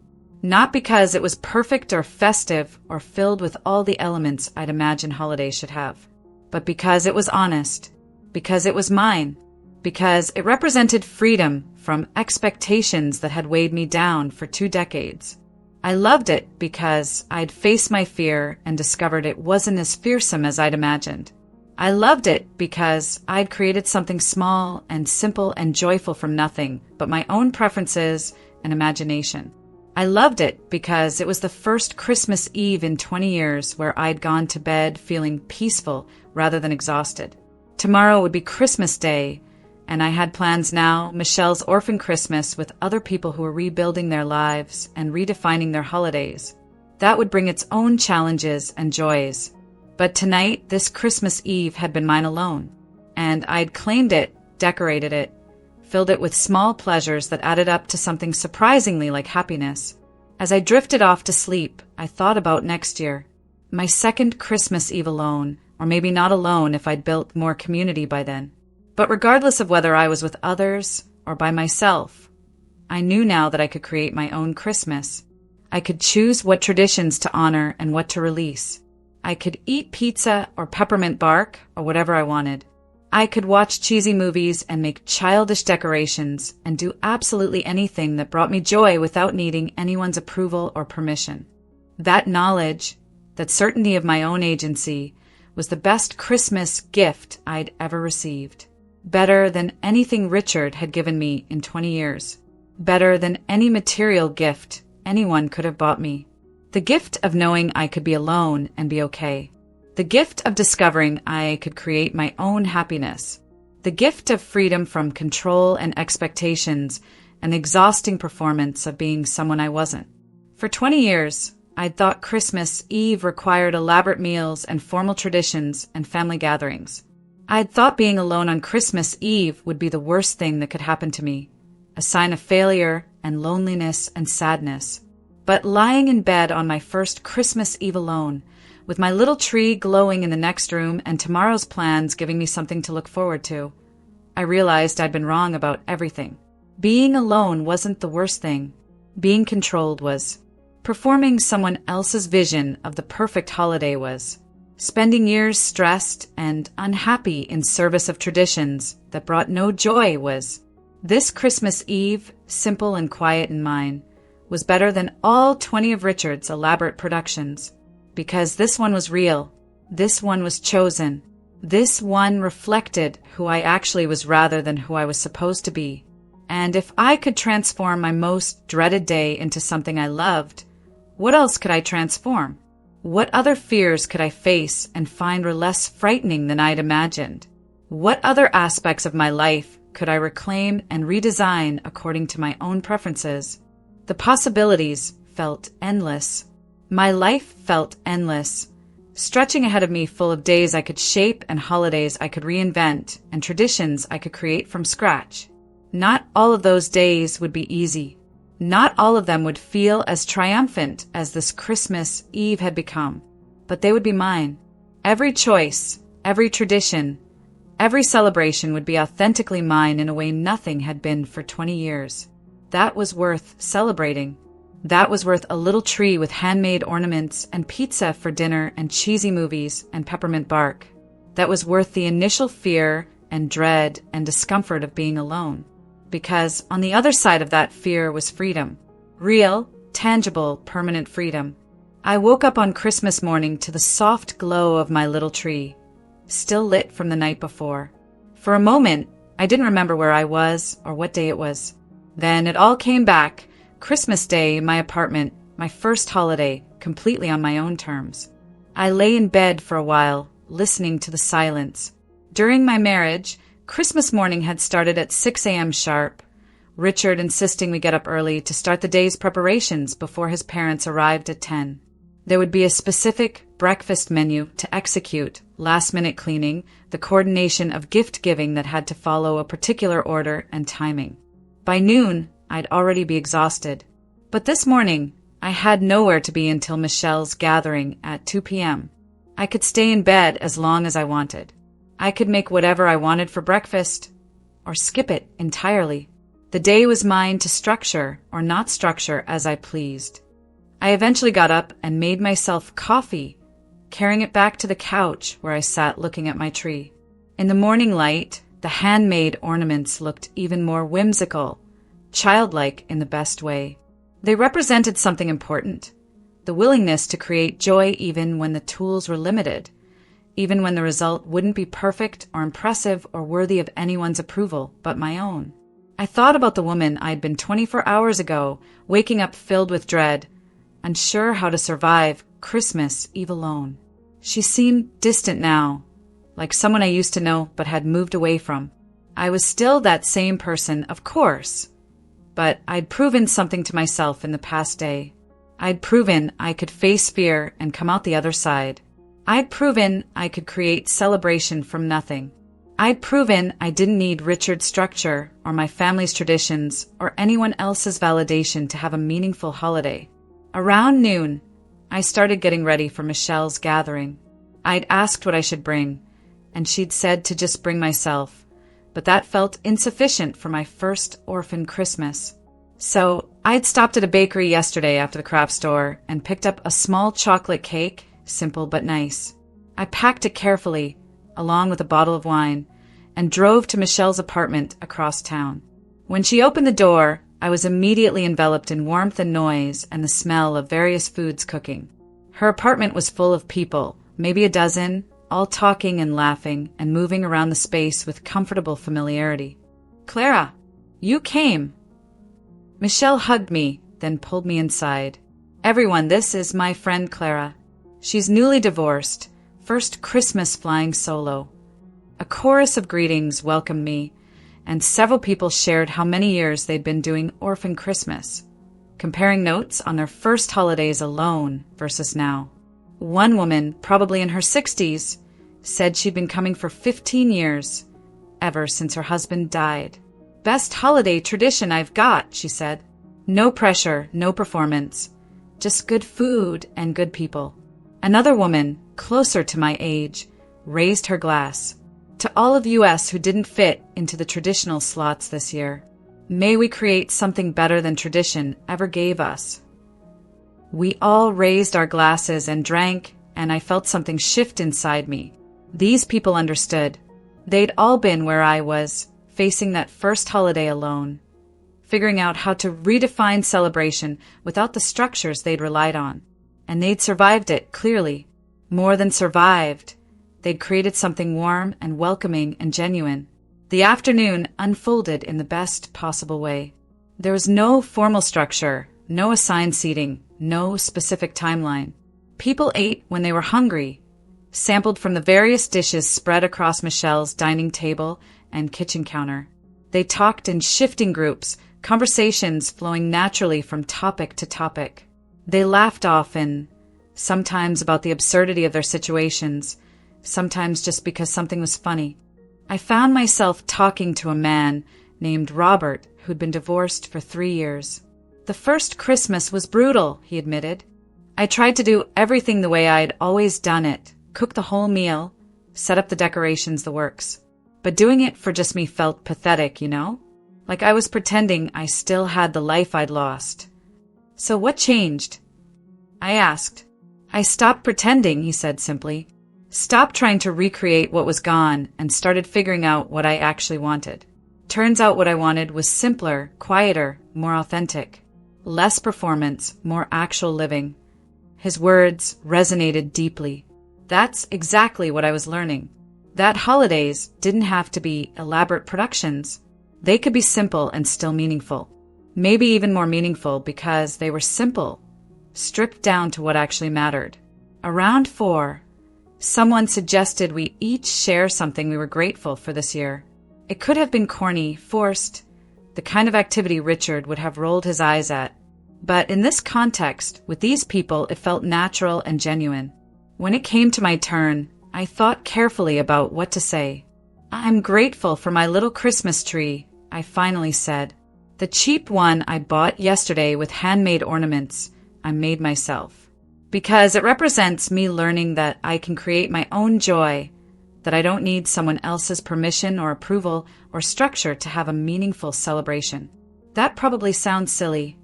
Not because it was perfect or festive or filled with all the elements I'd imagine holidays should have, but because it was honest, because it was mine, because it represented freedom from expectations that had weighed me down for 2 decades. I loved it because I'd faced my fear and discovered it wasn't as fearsome as I'd imagined. I loved it because I'd created something small and simple and joyful from nothing but my own preferences and imagination. I loved it because it was the first Christmas Eve in 20 years where I'd gone to bed feeling peaceful rather than exhausted. Tomorrow would be Christmas Day, and I had plans now, Michelle's orphan Christmas with other people who were rebuilding their lives and redefining their holidays. That would bring its own challenges and joys. But tonight, this Christmas Eve had been mine alone, and I'd claimed it, decorated it, filled it with small pleasures that added up to something surprisingly like happiness. As I drifted off to sleep, I thought about next year, my second Christmas Eve alone, or maybe not alone if I'd built more community by then. But regardless of whether I was with others or by myself, I knew now that I could create my own Christmas. I could choose what traditions to honor and what to release. I could eat pizza or peppermint bark or whatever I wanted. I could watch cheesy movies and make childish decorations and do absolutely anything that brought me joy without needing anyone's approval or permission. That knowledge, that certainty of my own agency, was the best Christmas gift I'd ever received. Better than anything Richard had given me in 20 years. Better than any material gift anyone could have bought me. The gift of knowing I could be alone and be okay. The gift of discovering I could create my own happiness. The gift of freedom from control and expectations and the exhausting performance of being someone I wasn't. For 20 years, I'd thought Christmas Eve required elaborate meals and formal traditions and family gatherings. I'd thought being alone on Christmas Eve would be the worst thing that could happen to me, a sign of failure and loneliness and sadness. But lying in bed on my first Christmas Eve alone, with my little tree glowing in the next room and tomorrow's plans giving me something to look forward to, I realized I'd been wrong about everything. Being alone wasn't the worst thing. Being controlled was. Performing someone else's vision of the perfect holiday was. Spending years stressed and unhappy in service of traditions that brought no joy was. This Christmas Eve, simple and quiet in mine, was better than all 20 of Richard's elaborate productions. Because this one was real. This one was chosen. This one reflected who I actually was rather than who I was supposed to be. And if I could transform my most dreaded day into something I loved, what else could I transform? What other fears could I face and find were less frightening than I'd imagined? What other aspects of my life could I reclaim and redesign according to my own preferences? The possibilities felt endless. My life felt endless, stretching ahead of me full of days I could shape and holidays I could reinvent and traditions I could create from scratch. Not all of those days would be easy. Not all of them would feel as triumphant as this Christmas Eve had become, but they would be mine. Every choice, every tradition, every celebration would be authentically mine in a way nothing had been for 20 years. That was worth celebrating. That was worth a little tree with handmade ornaments and pizza for dinner and cheesy movies and peppermint bark. That was worth the initial fear and dread and discomfort of being alone. Because on the other side of that fear was freedom. Real, tangible, permanent freedom. I woke up on Christmas morning to the soft glow of my little tree, still lit from the night before. For a moment, I didn't remember where I was or what day it was. Then it all came back. Christmas Day in my apartment, my first holiday, completely on my own terms. I lay in bed for a while, listening to the silence. During my marriage, Christmas morning had started at 6 a.m. sharp, Richard insisting we get up early to start the day's preparations before his parents arrived at 10. There would be a specific breakfast menu to execute, last-minute cleaning, the coordination of gift-giving that had to follow a particular order and timing. By noon, I'd already be exhausted. But this morning, I had nowhere to be until Michelle's gathering at 2 p.m. I could stay in bed as long as I wanted. I could make whatever I wanted for breakfast, or skip it entirely. The day was mine to structure or not structure as I pleased. I eventually got up and made myself coffee, carrying it back to the couch where I sat looking at my tree. In the morning light, the handmade ornaments looked even more whimsical, childlike in the best way. They represented something important, the willingness to create joy even when the tools were limited, even when the result wouldn't be perfect or impressive or worthy of anyone's approval but my own. I thought about the woman I'd been 24 hours ago, waking up filled with dread, unsure how to survive Christmas Eve alone. She seemed distant now, like someone I used to know but had moved away from. I was still that same person, of course, but I'd proven something to myself in the past day. I'd proven I could face fear and come out the other side. I'd proven I could create celebration from nothing. I'd proven I didn't need Richard's structure or my family's traditions or anyone else's validation to have a meaningful holiday. Around noon, I started getting ready for Michelle's gathering. I'd asked what I should bring, and she'd said to just bring myself, but that felt insufficient for my first orphan Christmas. So I'd stopped at a bakery yesterday after the craft store and picked up a small chocolate cake, simple but nice. I packed it carefully, along with a bottle of wine, and drove to Michelle's apartment across town. When she opened the door, I was immediately enveloped in warmth and noise and the smell of various foods cooking. Her apartment was full of people, maybe a dozen, all talking and laughing and moving around the space with comfortable familiarity. "Clara, you came." Michelle hugged me, then pulled me inside. "Everyone, this is my friend Clara. She's newly divorced, first Christmas flying solo." A chorus of greetings welcomed me, and several people shared how many years they'd been doing Orphan Christmas, comparing notes on their first holidays alone versus now. One woman, probably in her 60s, said she'd been coming for 15 years, ever since her husband died. "Best holiday tradition I've got," she said. "No pressure, no performance, just good food and good people." Another woman, closer to my age, raised her glass. "To all of us who didn't fit into the traditional slots this year, may we create something better than tradition ever gave us." We all raised our glasses and drank, and I felt something shift inside me. These people understood. They'd all been where I was, facing that first holiday alone, figuring out how to redefine celebration without the structures they'd relied on. And they'd survived it, clearly. More than survived. They'd created something warm and welcoming and genuine. The afternoon unfolded in the best possible way. There was no formal structure, no assigned seating, no specific timeline. People ate when they were hungry, sampled from the various dishes spread across Michelle's dining table and kitchen counter. They talked in shifting groups, conversations flowing naturally from topic to topic. They laughed often, sometimes about the absurdity of their situations, sometimes just because something was funny. I found myself talking to a man named Robert who'd been divorced for 3 years. "The first Christmas was brutal," he admitted. "I tried to do everything the way I'd always done it, cook the whole meal, set up the decorations, the works. But doing it for just me felt pathetic, you know? Like I was pretending I still had the life I'd lost." "So what changed?" I asked. "I stopped pretending," he said simply. "Stopped trying to recreate what was gone and started figuring out what I actually wanted. Turns out what I wanted was simpler, quieter, more authentic. Less performance, more actual living." His words resonated deeply. That's exactly what I was learning. That holidays didn't have to be elaborate productions. They could be simple and still meaningful. Maybe even more meaningful because they were simple, stripped down to what actually mattered. Around 4, someone suggested we each share something we were grateful for this year. It could have been corny, forced, the kind of activity Richard would have rolled his eyes at. But in this context, with these people, it felt natural and genuine. When it came to my turn, I thought carefully about what to say. "I'm grateful for my little Christmas tree," I finally said. "The cheap one I bought yesterday with handmade ornaments I made myself. Because it represents me learning that I can create my own joy, that I don't need someone else's permission or approval or structure to have a meaningful celebration." That probably sounds silly.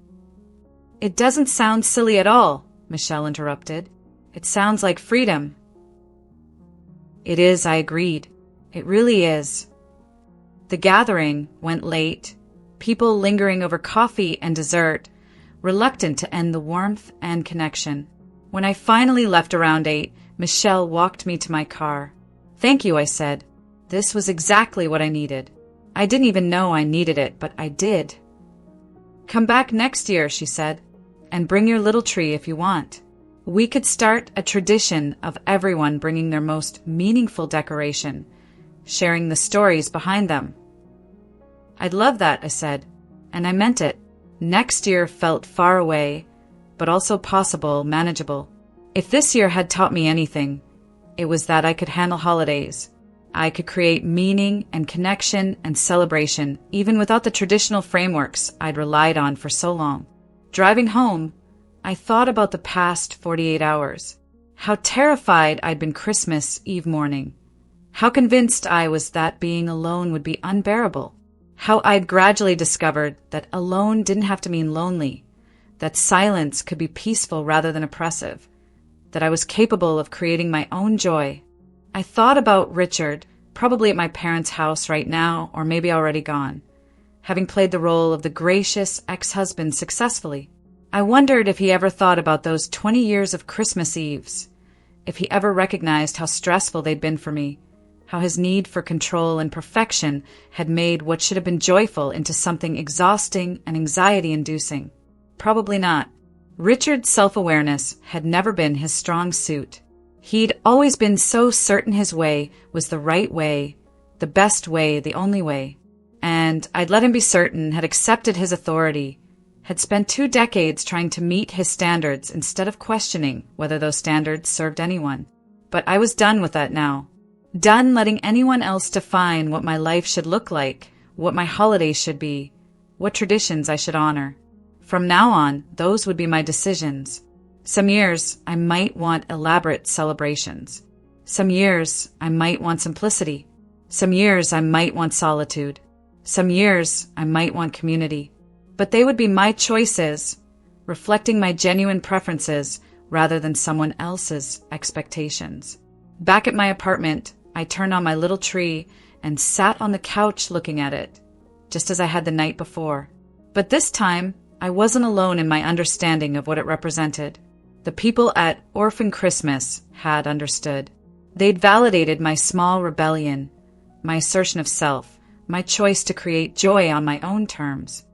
"It doesn't sound silly at all," Michelle interrupted. "It sounds like freedom." "It is," I agreed. "It really is." The gathering went late, people lingering over coffee and dessert, reluctant to end the warmth and connection. When I finally left around 8, Michelle walked me to my car. "Thank you," I said. This was exactly what I needed. I didn't even know I needed it, but I did. "Come back next year," she said, "and bring your little tree if you want. We could start a tradition of everyone bringing their most meaningful decoration, sharing the stories behind them." "I'd love that," I said, and I meant it. Next year felt far away, but also possible, manageable. If this year had taught me anything, it was that I could handle holidays. I could create meaning and connection and celebration, even without the traditional frameworks I'd relied on for so long. Driving home, I thought about the past 48 hours. How terrified I'd been Christmas Eve morning. How convinced I was that being alone would be unbearable. How I'd gradually discovered that alone didn't have to mean lonely, that silence could be peaceful rather than oppressive, that I was capable of creating my own joy. I thought about Richard, probably at my parents' house right now, or maybe already gone, having played the role of the gracious ex-husband successfully. I wondered if he ever thought about those 20 years of Christmas Eves, if he ever recognized how stressful they'd been for me, how his need for control and perfection had made what should have been joyful into something exhausting and anxiety-inducing. Probably not. Richard's self-awareness had never been his strong suit. He'd always been so certain his way was the right way, the best way, the only way. And I'd let him be certain, had accepted his authority, had spent 2 decades trying to meet his standards instead of questioning whether those standards served anyone. But I was done with that now. Done letting anyone else define what my life should look like, what my holidays should be, what traditions I should honor. From now on, those would be my decisions. Some years, I might want elaborate celebrations. Some years, I might want simplicity. Some years, I might want solitude. Some years, I might want community. But they would be my choices, reflecting my genuine preferences rather than someone else's expectations. Back at my apartment, I turned on my little tree and sat on the couch looking at it, just as I had the night before. But this time, I wasn't alone in my understanding of what it represented. The people at Orphan Christmas had understood. They'd validated my small rebellion, my assertion of self, my choice to create joy on my own terms.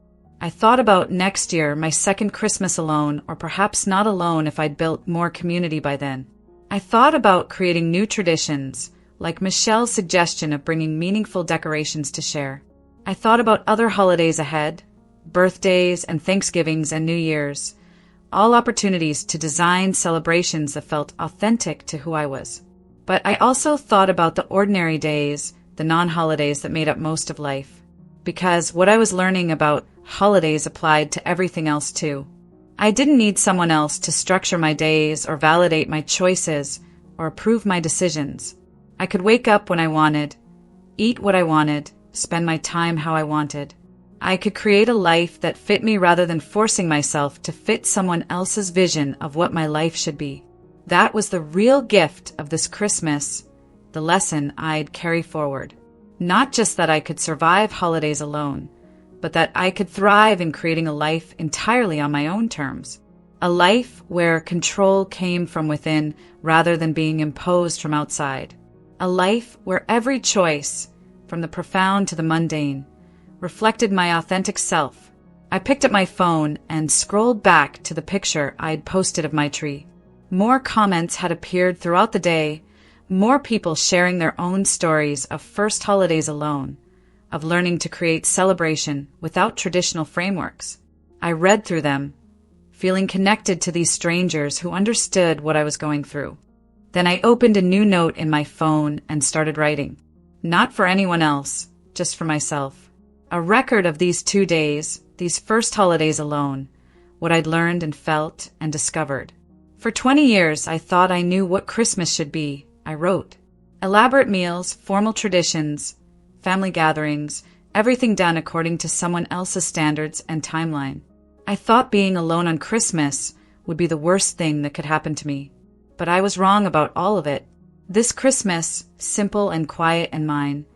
I thought about next year, my second Christmas alone, or perhaps not alone if I'd built more community by then. I thought about creating new traditions, like Michelle's suggestion of bringing meaningful decorations to share. I thought about other holidays ahead, birthdays and Thanksgivings and New Year's, all opportunities to design celebrations that felt authentic to who I was. But I also thought about the ordinary days, the non-holidays that made up most of life, because what I was learning about holidays applied to everything else too. I didn't need someone else to structure my days or validate my choices or approve my decisions. I could wake up when I wanted, eat what I wanted, spend my time how I wanted. I could create a life that fit me rather than forcing myself to fit someone else's vision of what my life should be. That was the real gift of this Christmas, the lesson I'd carry forward. Not just that I could survive holidays alone, but that I could thrive in creating a life entirely on my own terms. A life where control came from within rather than being imposed from outside. A life where every choice, from the profound to the mundane, reflected my authentic self. I picked up my phone and scrolled back to the picture I'd posted of my tree. More comments had appeared throughout the day, more people sharing their own stories of first holidays alone, of learning to create celebration without traditional frameworks. I read through them, feeling connected to these strangers who understood what I was going through. Then I opened a new note in my phone and started writing. Not for anyone else, just for myself. A record of these 2 days, these first holidays alone, what I'd learned and felt and discovered. For 20 years, I thought I knew what Christmas should be, I wrote. Elaborate meals, formal traditions, family gatherings, everything done according to someone else's standards and timeline. I thought being alone on Christmas would be the worst thing that could happen to me. But I was wrong about all of it. This Christmas, simple and quiet and mine,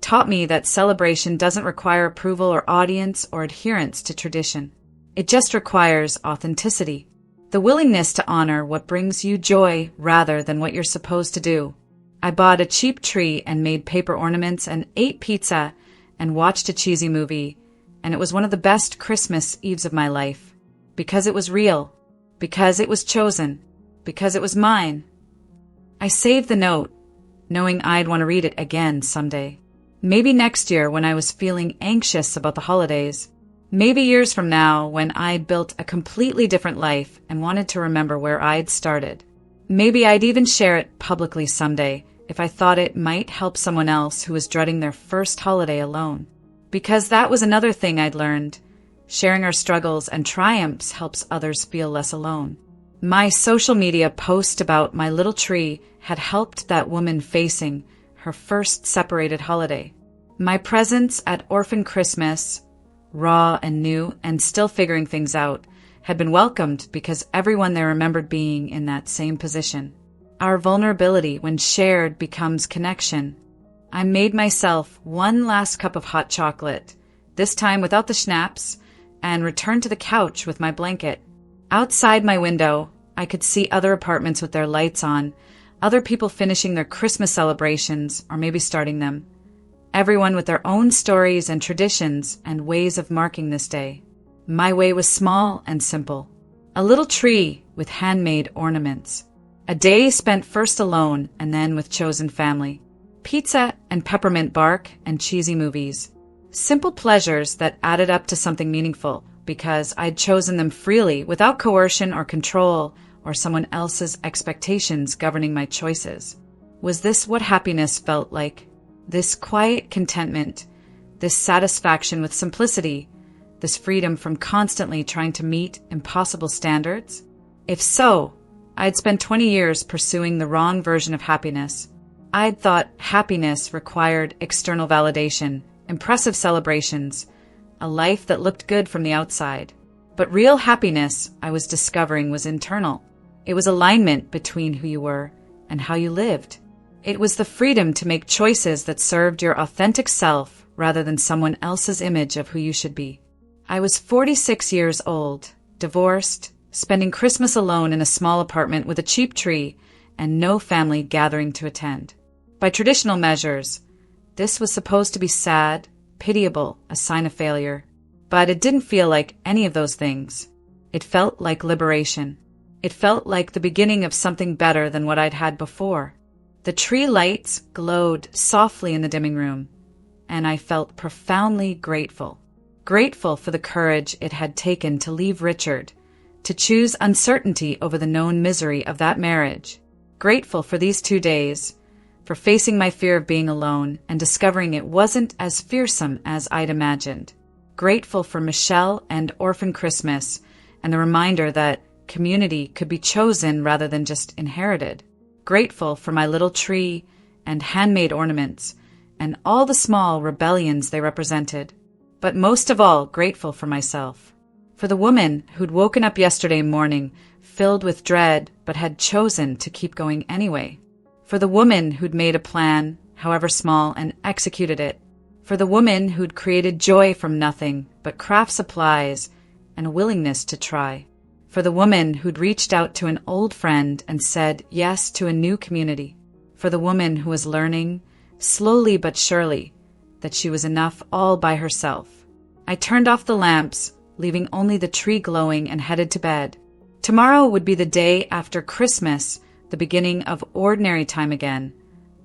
taught me that celebration doesn't require approval or audience or adherence to tradition. It just requires authenticity. The willingness to honor what brings you joy rather than what you're supposed to do. I bought a cheap tree and made paper ornaments and ate pizza and watched a cheesy movie, and it was one of the best Christmas Eves of my life. Because it was real. Because it was chosen. Because it was mine. I saved the note, knowing I'd want to read it again someday. Maybe next year when I was feeling anxious about the holidays. Maybe years from now when I'd built a completely different life and wanted to remember where I'd started. Maybe I'd even share it publicly someday if I thought it might help someone else who was dreading their first holiday alone. Because that was another thing I'd learned. Sharing our struggles and triumphs helps others feel less alone. My social media post about my little tree had helped that woman facing her first separated holiday. My presence at Orphan Christmas, raw and new and still figuring things out, had been welcomed because everyone there remembered being in that same position. Our vulnerability, when shared, becomes connection. I made myself one last cup of hot chocolate, this time without the schnapps, and returned to the couch with my blanket. Outside my window, I could see other apartments with their lights on, other people finishing their Christmas celebrations or maybe starting them. Everyone with their own stories and traditions and ways of marking this day. My way was small and simple. A little tree with handmade ornaments. A day spent first alone and then with chosen family. Pizza and peppermint bark and cheesy movies. Simple pleasures that added up to something meaningful because I'd chosen them freely without coercion or control or someone else's expectations governing my choices. Was this what happiness felt like? This quiet contentment, this satisfaction with simplicity, this freedom from constantly trying to meet impossible standards? If so, I'd spent 20 years pursuing the wrong version of happiness. I'd thought happiness required external validation, impressive celebrations, a life that looked good from the outside. But real happiness, I was discovering, was internal. It was alignment between who you were and how you lived. It was the freedom to make choices that served your authentic self rather than someone else's image of who you should be. I was 46 years old, divorced, spending Christmas alone in a small apartment with a cheap tree and no family gathering to attend. By traditional measures, this was supposed to be sad, pitiable, a sign of failure. But it didn't feel like any of those things. It felt like liberation. It felt like the beginning of something better than what I'd had before. The tree lights glowed softly in the dimming room, and I felt profoundly grateful. Grateful for the courage it had taken to leave Richard, to choose uncertainty over the known misery of that marriage. Grateful for these 2 days, for facing my fear of being alone and discovering it wasn't as fearsome as I'd imagined. Grateful for Michelle and Orphan Christmas and the reminder that community could be chosen rather than just inherited. Grateful for my little tree and handmade ornaments and all the small rebellions they represented. But most of all, grateful for myself. For the woman who'd woken up yesterday morning filled with dread but had chosen to keep going anyway. For the woman who'd made a plan, however small, and executed it. For the woman who'd created joy from nothing but craft supplies and a willingness to try. For the woman who'd reached out to an old friend and said yes to a new community. For the woman who was learning, slowly but surely, that she was enough all by herself. I turned off the lamps, leaving only the tree glowing, and headed to bed. Tomorrow would be the day after Christmas, the beginning of ordinary time again,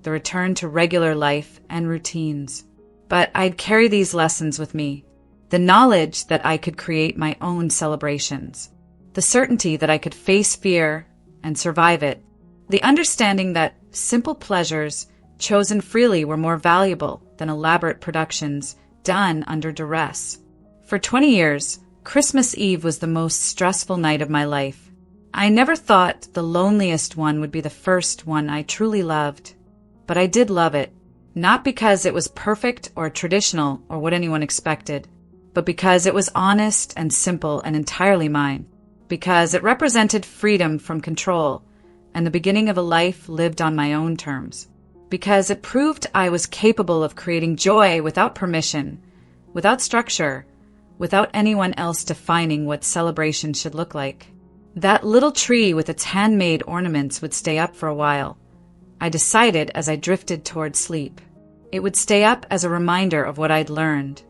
the return to regular life and routines. But I'd carry these lessons with me. The knowledge that I could create my own celebrations. The certainty that I could face fear and survive it. The understanding that simple pleasures chosen freely were more valuable than elaborate productions done under duress. For 20 years, Christmas Eve was the most stressful night of my life. I never thought the loneliest one would be the first one I truly loved. But I did love it, not because it was perfect or traditional or what anyone expected, but because it was honest and simple and entirely mine, because it represented freedom from control and the beginning of a life lived on my own terms, because it proved I was capable of creating joy without permission, without structure, without anyone else defining what celebration should look like. That little tree with its handmade ornaments would stay up for a while. I decided as I drifted toward sleep. It would stay up as a reminder of what I'd learned,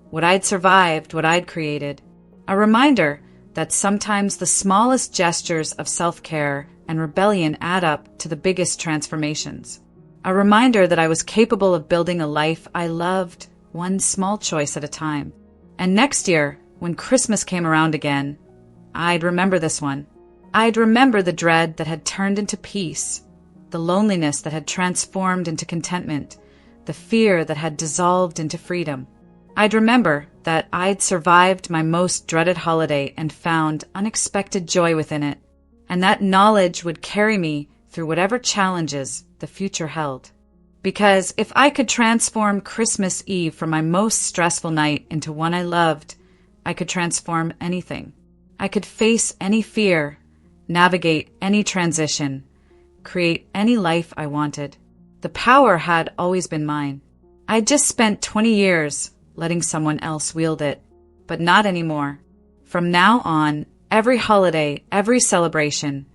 what I'd survived, what I'd created. A reminder that sometimes the smallest gestures of self-care and rebellion add up to the biggest transformations. A reminder that I was capable of building a life I loved, one small choice at a time. And next year, when Christmas came around again, I'd remember this one. I'd remember the dread that had turned into peace, the loneliness that had transformed into contentment, the fear that had dissolved into freedom. I'd remember that I'd survived my most dreaded holiday and found unexpected joy within it, and that knowledge would carry me through whatever challenges the future held. Because if I could transform Christmas Eve from my most stressful night into one I loved, I could transform anything. I could face any fear, navigate any transition, create any life I wanted. The power had always been mine. I'd just spent 20 years letting someone else wield it, but not anymore. From now on, every holiday, every celebration,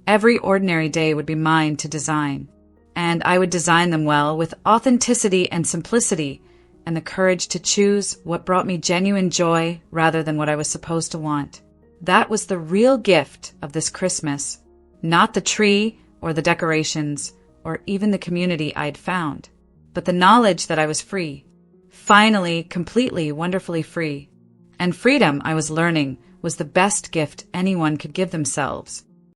every ordinary day would be mine to design. And I would design them well with authenticity and simplicity and the courage to choose what brought me genuine joy rather than what I was supposed to want. That was the real gift of this Christmas, not the tree or the decorations or even the community I'd found, but the knowledge that I was free. Finally, completely, wonderfully free. And freedom, I was learning, was the best gift anyone could give themselves.